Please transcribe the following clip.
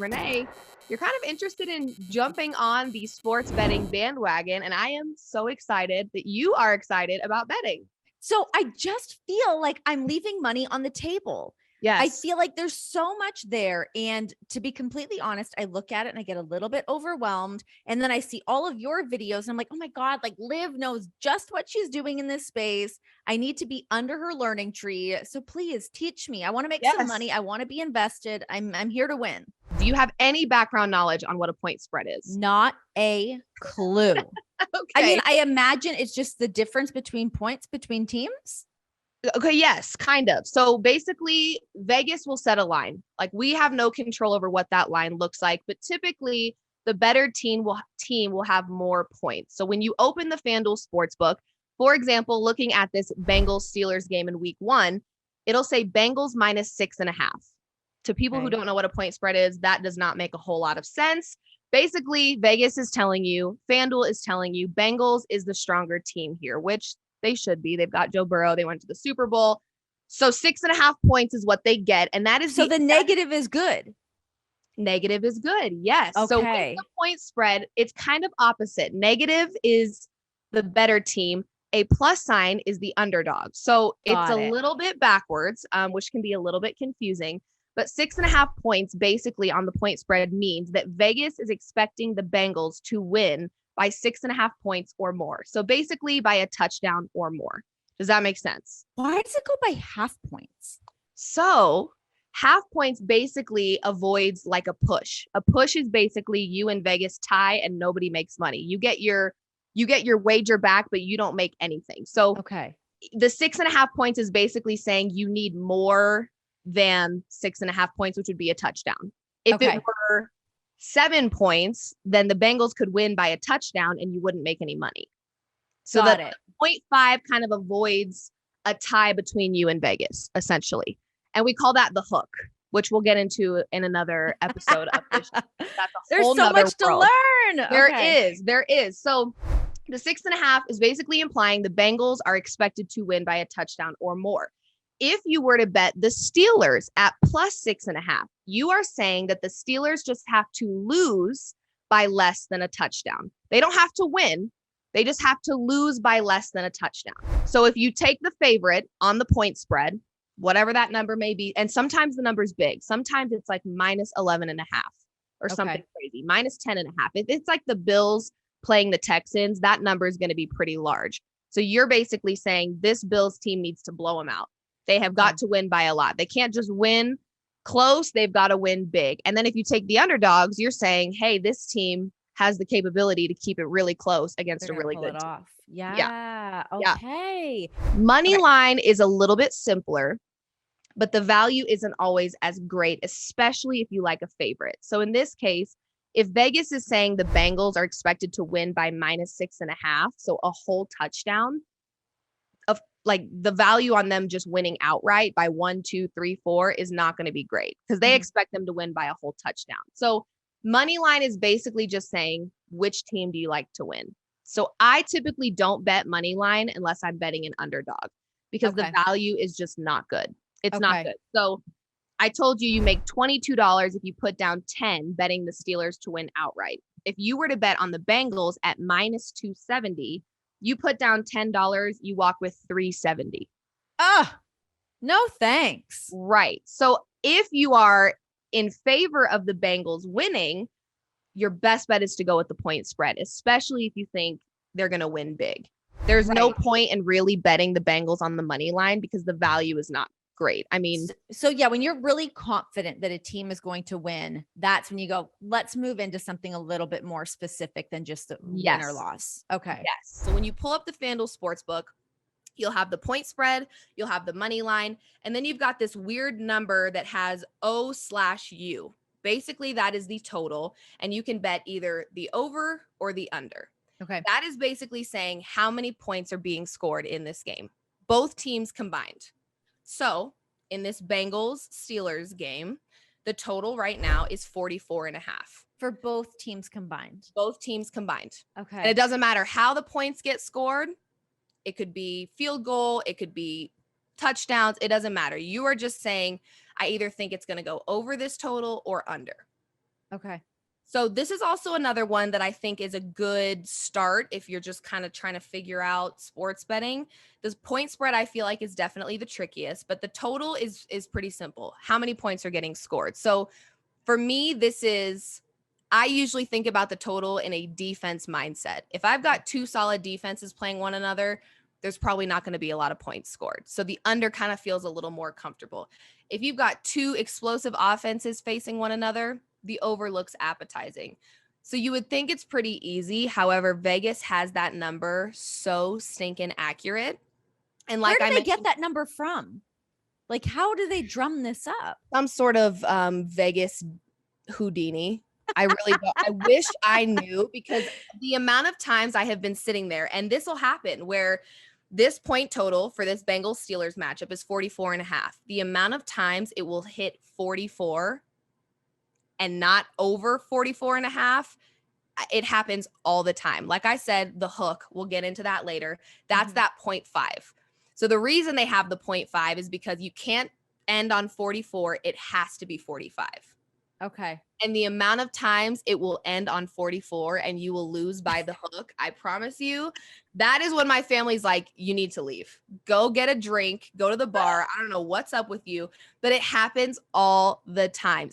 Renee, you're kind of interested in jumping on the sports betting bandwagon, and I am so excited that you are excited about betting. So I just feel like I'm leaving money on the table. I Yes. feel like there's so much there. And to be completely honest, I look at it and I get a little bit overwhelmed. And then I see all of your videos and I'm like, oh my God, like Liv knows just what she's doing in this space. I need to be under her learning tree. So please teach me. I want to make some Yes. money. I want to be invested. I'm here to win. Do you have any background knowledge on what a point spread is? Not a clue. I Okay. mean, I imagine it's just the difference between points between teams. Okay, yes, kind of. So basically, Vegas will set a line. Like we have no control over what that line looks like, but typically the better team will have more points. So when you open the FanDuel Sportsbook, for example, looking at this Bengals Steelers game in week 1, it'll say Bengals -6.5. To people who Okay. don't know what a point spread is, that does not make a whole lot of sense. Basically, Vegas is telling you, FanDuel is telling you, Bengals is the stronger team here, which they should be. They've got Joe Burrow. They went to the Super Bowl. So 6.5 points is what they get. And that is So the negative is good. negative is good. Yes. So with Okay. the point spread, it's kind of opposite. Negative is the better team. A plus sign is the underdog. So it's a Got it. little bit backwards, which can be a little bit confusing. But 6.5 points basically on the point spread means that Vegas is expecting the Bengals to win by 6.5 points or more. So basically by a touchdown or more. Does that make sense? Why does it go by half points? So half points basically avoids like a push. A push is basically you and Vegas tie and nobody makes money. You get your wager back, but you don't make anything. So Okay. the 6.5 points is basically saying you need more than 6.5 points, which would be a touchdown. If Okay. it were 7 points, then the Bengals could win by a touchdown and you wouldn't make any money. So Got that it. 0.5 kind of avoids a tie between you and Vegas, essentially. And we call that the hook, which we'll get into in another episode of this. That's a There's whole so nother much to world. learn. There is. So the 6.5 is basically implying the Bengals are expected to win by a touchdown or more. If you were to bet the Steelers at plus 6.5, you are saying that the Steelers just have to lose by less than a touchdown. They don't have to win. They just have to lose by less than a touchdown. So if you take the favorite on the point spread, whatever that number may be, and sometimes the number's big. Sometimes it's like -11.5 or something crazy, -10.5. If it's like the Bills playing the Texans, that number is going to be pretty large. So you're basically saying this Bills team needs to blow them out. They have got to win by a lot. They can't just win close. They've got to win big. And then if you take the underdogs, you're saying, hey, this team has the capability to keep it really close against a really good team. Off. Yeah. Yeah. Yeah. Okay. Money line is a little bit simpler, but the value isn't always as great, especially if you like a favorite. So in this case, if Vegas is saying the Bengals are expected to win by -6.5, so a whole touchdown, of like the value on them just winning outright by 1, 2, 3, 4 is not going to be great because they expect them to win by a whole touchdown. So money line is basically just saying which team do you like to win. So I typically don't bet money line unless I'm betting an underdog because the value is just not good. It's not good. So I told you make $22 if you put down 10 betting the Steelers to win outright. If you were to bet on the Bengals at -270, you put down $10, you walk with $370. No thanks. Right. So if you are in favor of the Bengals winning, your best bet is to go with the point spread, especially if you think they're going to win big. There's no point in really betting the Bengals on the money line because the value is not great. I mean, so yeah, when you're really confident that a team is going to win, that's when you go, let's move into something a little bit more specific than just the win or loss. Okay. Yes. So when you pull up the FanDuel Sportsbook, you'll have the point spread, you'll have the money line, and then you've got this weird number that has O/U. Basically, that is the total, and you can bet either the over or the under. Okay. That is basically saying how many points are being scored in this game, both teams combined. So in this Bengals Steelers game, the total right now is 44.5 for both teams combined. Both teams combined. Okay. And it doesn't matter how the points get scored. It could be field goal. It could be touchdowns. It doesn't matter. You are just saying, I either think it's going to go over this total or under. Okay. So this is also another one that I think is a good start if you're just kind of trying to figure out sports betting. This point spread I feel like is definitely the trickiest, but the total is pretty simple. How many points are getting scored? So for me, I usually think about the total in a defense mindset. If I've got two solid defenses playing one another, there's probably not going to be a lot of points scored. So the under kind of feels a little more comfortable. If you've got two explosive offenses facing one another, the over looks appetizing. So you would think it's pretty easy. However, Vegas has that number so stinking accurate. And Where like do I they get mentioned, that number from? Like, how do they drum this up? some sort of Vegas Houdini. I really don't. I wish I knew, because the amount of times I have been sitting there, and this will happen where this point total for this Bengals Steelers matchup is 44 and a half. The amount of times it will hit 44 and not over 44 and a half, it happens all the time. Like I said, the hook, we'll get into that later. That's that 0.5. So the reason they have the 0.5 is because you can't end on 44. It has to be 45. Okay. And the amount of times it will end on 44 and you will lose by the hook, I promise you, that is when my family's like, you need to leave. Go get a drink, go to the bar. I don't know what's up with you, but it happens all the time.